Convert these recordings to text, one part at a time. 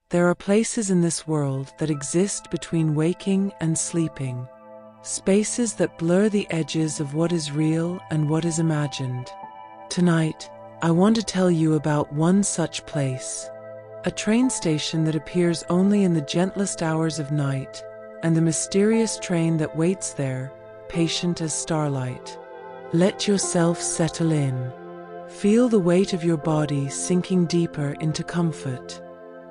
There are places in this world that exist between waking and sleeping. Spaces that blur the edges of what is real and what is imagined. Tonight, I want to tell you about one such place. A train station that appears only in the gentlest hours of night, and the mysterious train that waits there, patient as starlight. Let yourself settle in. Feel the weight of your body sinking deeper into comfort.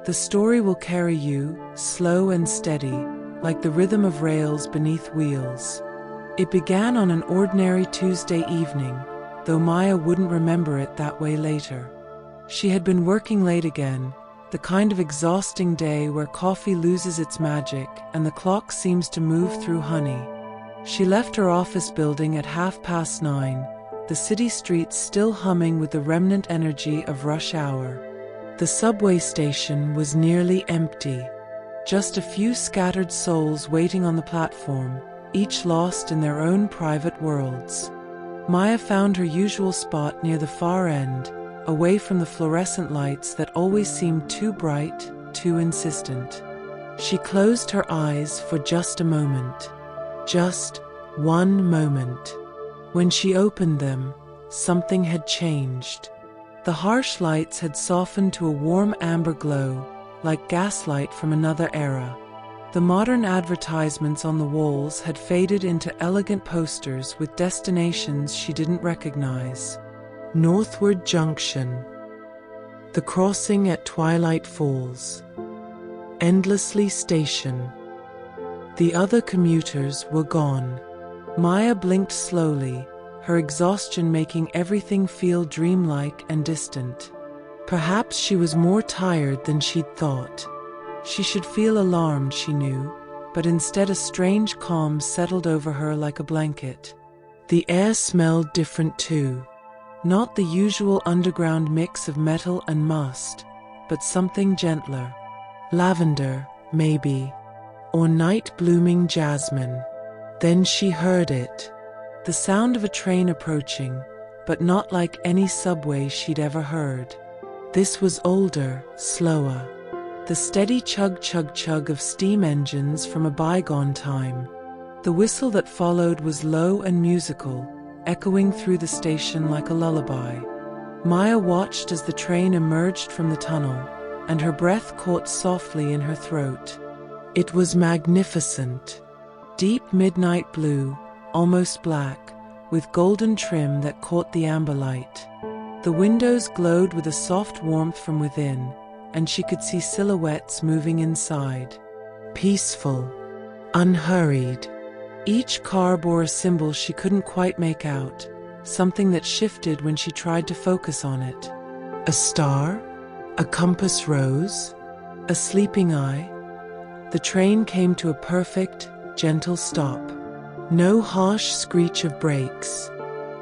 The story will carry you, slow and steady, like the rhythm of rails beneath wheels. It began on an ordinary Tuesday evening, though Maya wouldn't remember it that way later. She had been working late again, the kind of exhausting day where coffee loses its magic and the clock seems to move through honey. She left her office building at 9:30, the city streets still humming with the remnant energy of rush hour. The subway station was nearly empty. Just a few scattered souls waiting on the platform, each lost in their own private worlds. Maya found her usual spot near the far end, away from the fluorescent lights that always seemed too bright, too insistent. She closed her eyes for just a moment. Just one moment. When she opened them, something had changed. The harsh lights had softened to a warm amber glow, like gaslight from another era. The modern advertisements on the walls had faded into elegant posters with destinations she didn't recognize. Northward Junction. The Crossing at Twilight Falls. Endlessly Station. The other commuters were gone. Maya blinked slowly, her exhaustion making everything feel dreamlike and distant. Perhaps she was more tired than she'd thought. She should feel alarmed, she knew, but instead a strange calm settled over her like a blanket. The air smelled different too. Not the usual underground mix of metal and must, but something gentler. Lavender, maybe, or night-blooming jasmine. Then she heard it. The sound of a train approaching, but not like any subway she'd ever heard. This was older, slower. The steady chug-chug-chug of steam engines from a bygone time. The whistle that followed was low and musical, echoing through the station like a lullaby. Maya watched as the train emerged from the tunnel, and her breath caught softly in her throat. It was magnificent. Deep midnight blue, almost black, with golden trim that caught the amber light. The windows glowed with a soft warmth from within, and she could see silhouettes moving inside. Peaceful, unhurried. Each car bore a symbol she couldn't quite make out, something that shifted when she tried to focus on it. A star? A compass rose? A sleeping eye? The train came to a perfect, gentle stop. No harsh screech of brakes.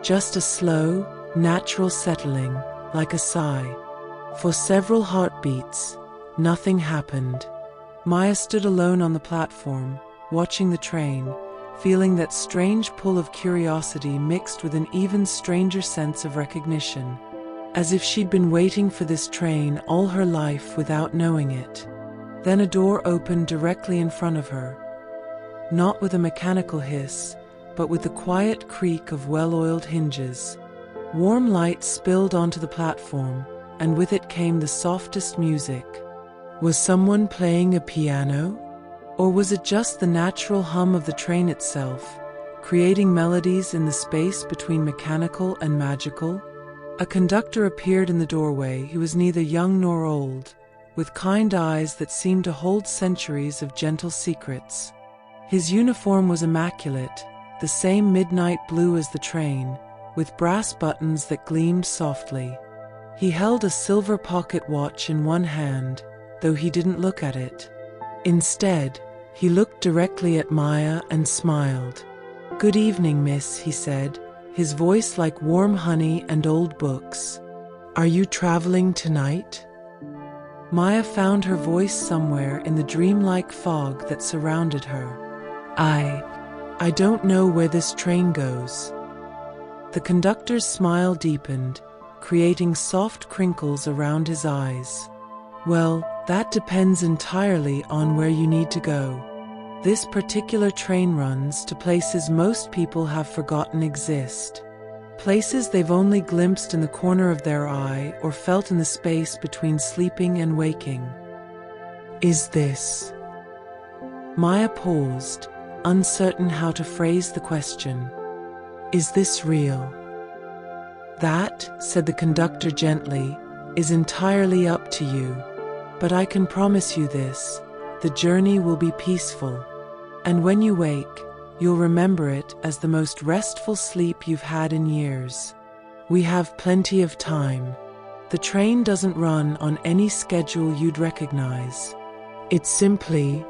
Just a slow, natural settling, like a sigh. For several heartbeats, nothing happened. Maya stood alone on the platform, watching the train, feeling that strange pull of curiosity mixed with an even stranger sense of recognition, as if she'd been waiting for this train all her life without knowing it. Then a door opened directly in front of her, not with a mechanical hiss, but with the quiet creak of well-oiled hinges. Warm light spilled onto the platform, and with it came the softest music. Was someone playing a piano? Or was it just the natural hum of the train itself, creating melodies in the space between mechanical and magical? A conductor appeared in the doorway. He was neither young nor old, with kind eyes that seemed to hold centuries of gentle secrets. His uniform was immaculate, the same midnight blue as the train, with brass buttons that gleamed softly. He held a silver pocket watch in one hand, though he didn't look at it. Instead, he looked directly at Maya and smiled. "Good evening, miss," he said, his voice like warm honey and old books. "Are you traveling tonight?" Maya found her voice somewhere in the dreamlike fog that surrounded her. I don't know where this train goes." The conductor's smile deepened, creating soft crinkles around his eyes. Well, that depends entirely on where you need to go. This particular train runs to places most people have forgotten exist. Places they've only glimpsed in the corner of their eye or felt in the space between sleeping and waking. Is this? Maya paused, uncertain how to phrase the question. Is this real? That, said the conductor gently, is entirely up to you. But I can promise you this, the journey will be peaceful. And when you wake, you'll remember it as the most restful sleep you've had in years. We have plenty of time. The train doesn't run on any schedule you'd recognize. It simply